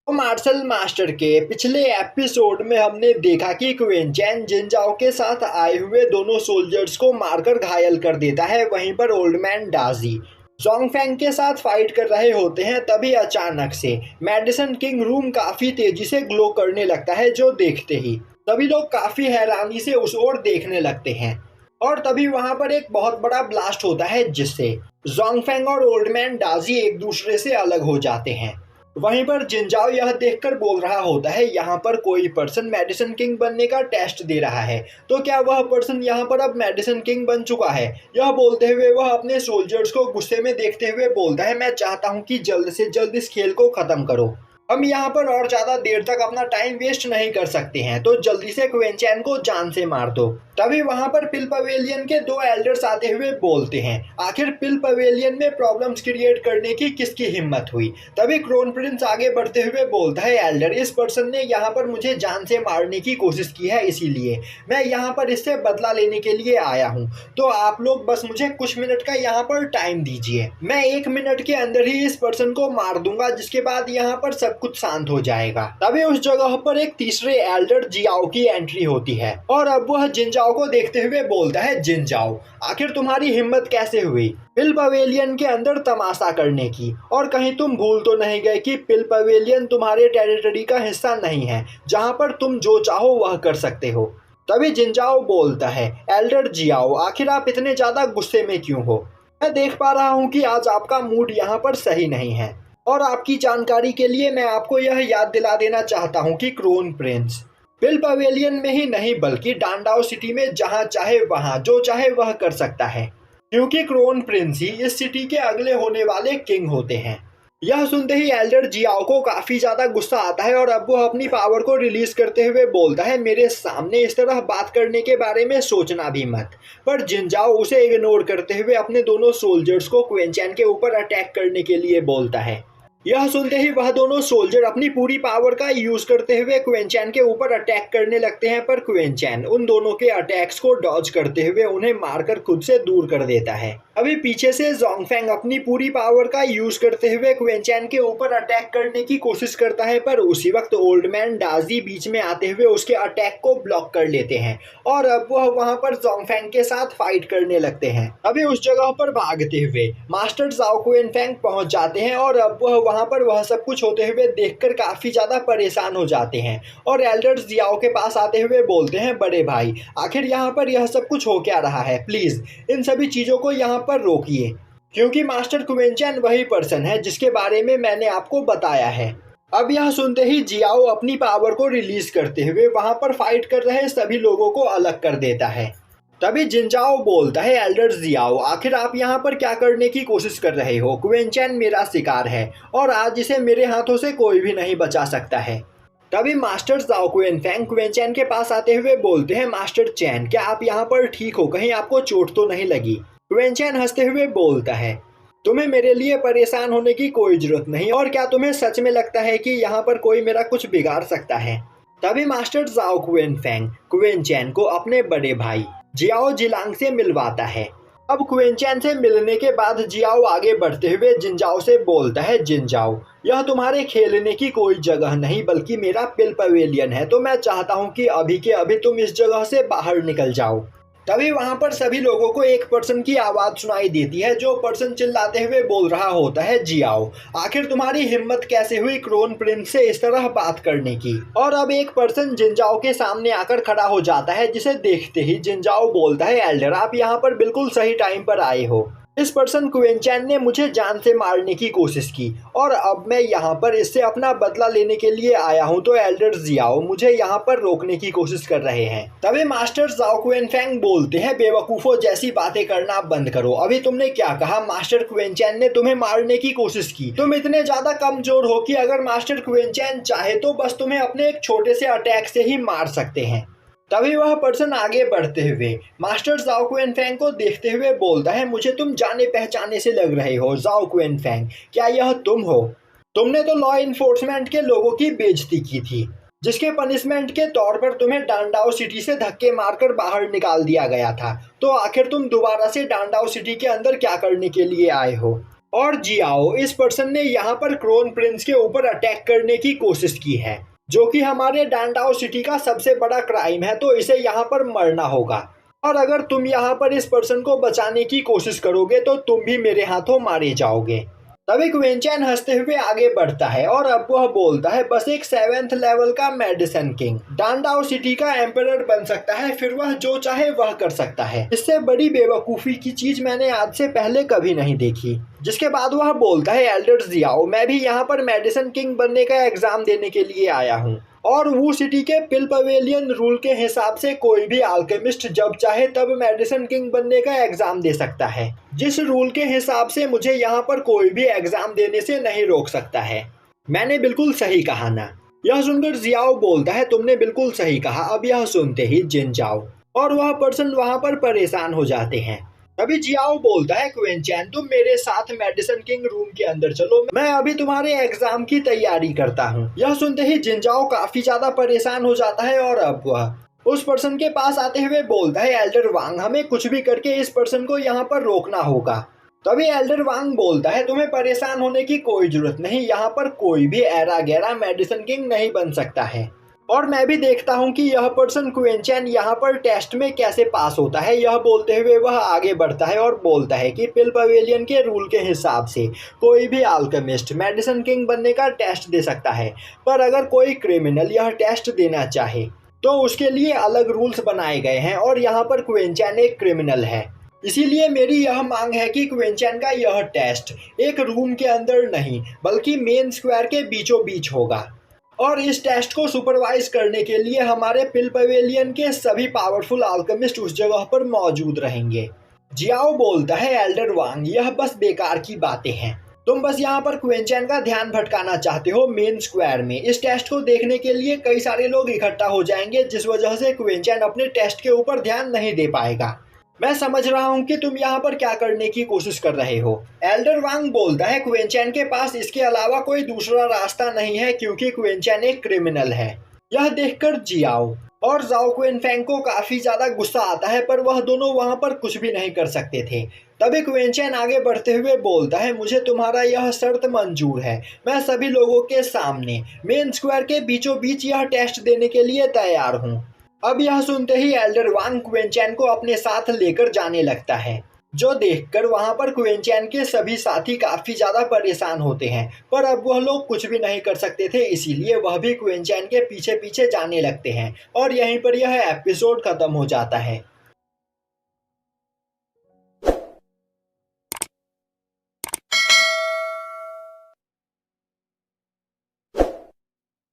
तो martial master के पिछले एपिसोड में हमने देखा कि क्विंचेन जिनजाओ के साथ आए हुए दोनों सोल्जर्स को मारकर घायल कर देता है। वहीं पर ओल्ड मैन डाजी जोंगफेंग के साथ फाइट कर रहे होते हैं। तभी अचानक से मेडिसिन किंग रूम काफी तेजी से ग्लो करने लगता है, जो देखते ही सभी लोग काफी हैरानी से उस ओर देखने लगते हैं। और तभी वहां पर एक बहुत बड़ा ब्लास्ट होता है, जिससे जोंगफेंग और ओल्ड मैन डाजी एक दूसरे से अलग हो जाते हैं। वहीं पर जिनजाओ यह देखकर बोल रहा होता है, यहाँ पर कोई पर्सन मेडिसिन किंग बनने का टेस्ट दे रहा है, तो क्या वह पर्सन यहाँ पर अब मेडिसिन किंग बन चुका है? यह बोलते हुए वह अपने सोल्जर्स को गुस्से में देखते हुए बोलता है, मैं चाहता हूँ कि जल्द से जल्द इस खेल को खत्म करो। हम यहाँ पर और ज्यादा देर तक अपना टाइम वेस्ट नहीं कर सकते हैं, तो जल्दी से क्वेंचैन को जान से मार दो। तभी वहां पर पिल पवेलियन के दो एल्डर्स आते हुए बोलते हैं, आखिर पिल पवेलियन में प्रॉब्लम्स क्रिएट करने की किसकी हिम्मत हुई? तभी क्रोन प्रिंस आगे बढ़ते हुए बोलता है, एल्डर, इस पर्सन ने यहाँ पर मुझे जान से मारने की कोशिश की है, इसीलिए मैं यहाँ पर इससे बदला लेने के लिए आया हूँ। तो आप लोग बस मुझे कुछ मिनट का यहाँ पर टाइम दीजिए, मैं 1 मिनट के अंदर ही इस पर्सन को मार दूंगा, जिसके बाद यहाँ पर सब कुछ शांत हो जाएगा। तभी उस जगह पर एक तीसरे एल्डर जियाओ की एंट्री होती है और अब वह जिनजाओ को देखते हुए बोलता है, जिनजाओ, आखिर तुम्हारी हिम्मत कैसे हुई पिल पवेलियन के अंदर तमाशा करने की? और कहीं तुम भूल तो नहीं गए कि पिल पवेलियन तुम्हारे टेरिटरी का हिस्सा नहीं है, जहां पर तुम जो चाहो वह कर सकते हो? तभी जिनजाओ बोलता है, एल्डर जियाओ, आखिर आप इतने ज्यादा गुस्से में क्यों हो? मैं देख पा रहा हूँ कि आज आपका मूड यहाँ पर सही नहीं है। और आपकी जानकारी के लिए मैं आपको यह याद दिला देना चाहता हूँ कि क्रोन प्रिंस पिल पवेलियन में ही नहीं बल्कि डांडाओ सिटी में जहाँ चाहे वहाँ जो चाहे वह कर सकता है, क्योंकि क्रोन प्रिंस ही इस सिटी के अगले होने वाले किंग होते हैं। यह सुनते ही एल्डर जियाओ को काफी ज्यादा गुस्सा आता है और अब वो अपनी पावर को रिलीज करते हुए बोलता है, मेरे सामने इस तरह बात करने के बारे में सोचना भी मत। पर जिनजाओ उसे इग्नोर करते हुए अपने दोनों सोल्जर्स को क्वेंचैन के ऊपर अटैक करने के लिए बोलता है। यह सुनते ही वह दोनों सोल्जर अपनी पूरी पावर का यूज करते हुए क्वेंचैन के ऊपर अटैक करने लगते हैं, पर क्वेंचैन उन दोनों के अटैक्स को डॉज करते हुए उन्हें मारकर खुद से दूर कर देता है। अभी पीछे से जोंगफेंग अपनी पूरी पावर का यूज करते हुए क्वेंचैन के ऊपर अटैक करने की कोशिश करता है, पर उसी वक्त ओल्ड मैन डाजी बीच में आते हुए उसके अटैक को ब्लॉक कर लेते हैं और अब वह वहां पर जोंगफेंग के साथ फाइट करने लगते हैं। अभी उस जगह पर भागते हुए मास्टर जाओ क्वेनफेंग पहुंच जाते हैं और अब वहां पर वह सब कुछ होते हुए देखकर काफी ज्यादा परेशान हो जाते हैं और एल्डर्स जियाओ के पास आते हुए बोलते हैं, बड़े भाई, आखिर यहाँ पर यह सब कुछ हो क्या रहा है? प्लीज इन सभी चीजों को यहाँ पर रोकिए, क्योंकि मास्टर क्वेंचैन वही पर्सन है जिसके बारे में मैंने आपको बताया है। अब यह सुनते ही जियाओ अपनी पावर को रिलीज करते हुए वहां पर फाइट कर रहे सभी लोगों को अलग कर देता है। तभी जिनजाओ बोलता है, एल्डर जियाओ, आखिर आप यहाँ पर क्या करने की कोशिश कर रहे हो? क्वेंचैन मेरा शिकार है और आज इसे मेरे हाथों से कोई भी नहीं बचा सकता है। तभी मास्टर जाओ क्वेनफेंग क्वेंचैन के पास आते हुए बोलते हैं, मास्टर चैन, क्या आप यहाँ पर ठीक हो? कहीं आपको चोट तो नहीं लगी? क्वेंचैन हंसते हुए बोलता है, तुम्हें मेरे लिए परेशान होने की कोई जरूरत नहीं, और क्या तुम्हें सच में लगता है कि यहाँ पर कोई मेरा कुछ बिगाड़ सकता है? तभी मास्टर जाओ क्वेनफेंग क्वेंचैन को अपने बड़े भाई जियाओ जिलांग से मिलवाता है। अब क्वेंचैन से मिलने के बाद जियाओ आगे बढ़ते हुए जिनजाओ से बोलता है, जिनजाओ, यह तुम्हारे खेलने की कोई जगह नहीं बल्कि मेरा पिल पवेलियन है, तो मैं चाहता हूँ कि अभी के अभी तुम इस जगह से बाहर निकल जाओ। तभी वहां पर सभी लोगों को एक पर्सन की आवाज सुनाई देती है, जो पर्सन चिल्लाते हुए बोल रहा होता है, जियाओ, आखिर तुम्हारी हिम्मत कैसे हुई क्रोन प्रिंस से इस तरह बात करने की? और अब एक पर्सन जिनजाओ के सामने आकर खड़ा हो जाता है, जिसे देखते ही जिनजाओ बोलता है, एल्डर, आप यहाँ पर बिल्कुल सही टाइम पर आए हो। इस पर्सन क्वेंचैन ने मुझे जान से मारने की कोशिश की और अब मैं यहाँ पर इससे अपना बदला लेने के लिए आया हूँ, तो एल्डर जियाओ मुझे यहाँ पर रोकने की कोशिश कर रहे हैं। तभी मास्टर जाओ क्वेनफेंग बोलते हैं, बेवकूफों जैसी बातें करना बंद करो। अभी तुमने क्या कहा? मास्टर क्वेंचैन ने तुम्हें मारने की कोशिश की। तुम इतने ज्यादा कमजोर हो कि अगर मास्टर क्वेंचैन चाहे तो बस तुम्हें अपने एक छोटे से अटैक से ही मार सकते हैं। तभी वह पर्सन आगे बढ़ते हुए मास्टर जाओ क्वेनफेंग को देखते हुए बोलता है, मुझे तुम जाने पहचाने से लग रहे हो जाओ क्वेनफेंग, क्या यह तुम हो? तुमने तो लॉ इन्फोर्समेंट के लोगों की बेइज्जती की थी, जिसके पनिशमेंट के तौर पर तुम्हें डांडाओ सिटी से धक्के मारकर बाहर निकाल दिया गया था। तो आखिर तुम दोबारा से डांडाओ सिटी के अंदर क्या करने के लिए आए हो? और जियाओ, इस पर्सन ने यहाँ पर क्रोन प्रिंस के ऊपर अटैक करने की कोशिश की है, जो कि हमारे डांडाओ सिटी का सबसे बड़ा क्राइम है, तो इसे यहाँ पर मरना होगा। और अगर तुम यहाँ पर इस पर्सन को बचाने की कोशिश करोगे तो तुम भी मेरे हाथों मारे जाओगे। तभी क्विंचैन हंसते हुए आगे बढ़ता है और अब वह बोलता है, बस एक 7th लेवल का मेडिसिन किंग डांडाओ सिटी का एम्परर बन सकता है, फिर वह जो चाहे वह कर सकता है। इससे बड़ी बेवकूफ़ी की चीज मैंने आज से पहले कभी नहीं देखी। जिसके बाद वह बोलता है, एल्डर जियाओ, मैं भी यहाँ पर मेडिसिन किंग बनने का एग्जाम देने के लिए आया हूँ और वू सिटी के पिल पवेलियन रूल के हिसाब से कोई भी अल्केमिस्ट जब चाहे तब मेडिसिन किंग बनने का एग्जाम दे सकता है, जिस रूल के हिसाब से मुझे यहाँ पर कोई भी एग्जाम देने से नहीं रोक सकता है। मैंने बिल्कुल सही कहा ना? यह सुनकर जियाओ बोलता है, तुमने बिल्कुल सही कहा। अब यह सुनते ही जिन जाओ और वह पर्सन वहां पर परेशान हो जाते हैं। तभी जियाओ बोलता है, क्विंचैन तुम मेरे साथ मेडिसिन किंग रूम के अंदर चलो, मैं अभी तुम्हारे एग्जाम की तैयारी करता हूँ। यह सुनते ही जिनजाओ काफी ज्यादा परेशान हो जाता है और अब वह उस पर्सन के पास आते हुए बोलता है, एल्डर वांग, हमें कुछ भी करके इस पर्सन को यहाँ पर रोकना होगा। तभी एल्डर वांग बोलता है, तुम्हें परेशान होने की कोई जरूरत नहीं, यहाँ पर कोई भी ऐरा गैरा मेडिसिन किंग नहीं बन सकता है। और मैं भी देखता हूँ कि यह पर्सन क्विंचैन यहाँ पर टेस्ट में कैसे पास होता है। यह बोलते हुए वह आगे बढ़ता है और बोलता है कि पिल पवेलियन के रूल के हिसाब से कोई भी अल्केमिस्ट मेडिसिन किंग बनने का टेस्ट दे सकता है, पर अगर कोई क्रिमिनल यह टेस्ट देना चाहे तो उसके लिए अलग रूल्स बनाए गए हैं और यहाँ पर क्विंचैन एक क्रिमिनल है। इसीलिए मेरी यह मांग है कि क्विंचैन का यह टेस्ट एक रूम के अंदर नहीं बल्कि मेन स्क्वायर के बीचों बीच होगा और इस टेस्ट को सुपरवाइज करने के लिए हमारे पिल पवेलियन के सभी पावरफुल अल्केमिस्ट उस जगह पर मौजूद रहेंगे। जियाओ बोलता है, एल्डर वांग, यह बस बेकार की बातें हैं, तुम बस यहाँ पर क्विंचैन का ध्यान भटकाना चाहते हो। मेन स्क्वायर में इस टेस्ट को देखने के लिए कई सारे लोग इकट्ठा हो जाएंगे, जिस वजह से क्विंचैन अपने टेस्ट के ऊपर ध्यान नहीं दे पाएगा। मैं समझ रहा हूँ कि तुम यहाँ पर क्या करने की कोशिश कर रहे हो। एल्डर वांग बोलता है, क्विंचैन के पास इसके अलावा कोई दूसरा रास्ता नहीं है क्योंकि क्विंचैन एक क्रिमिनल है। यह देखकर जियाओ और जाओ क्विनफेंग को काफी ज्यादा गुस्सा आता है, पर वह दोनों वहां पर कुछ भी नहीं कर सकते थे। तभी क्विंचैन आगे बढ़ते हुए बोलता है, मुझे तुम्हारा यह शर्त मंजूर है, मैं सभी लोगों के सामने मेन स्क्वायर के बीचों बीच यह टेस्ट देने के लिए तैयार हूँ। अब यह सुनते ही एल्डर वांग क्विंचैन को अपने साथ लेकर जाने लगता है, जो देखकर वहां पर क्विंचैन के सभी साथी काफी ज्यादा परेशान होते हैं, पर अब वह लोग कुछ भी नहीं कर सकते थे, इसीलिए वह भी क्विंचैन के पीछे पीछे जाने लगते हैं और यहीं पर यह एपिसोड खत्म हो जाता है।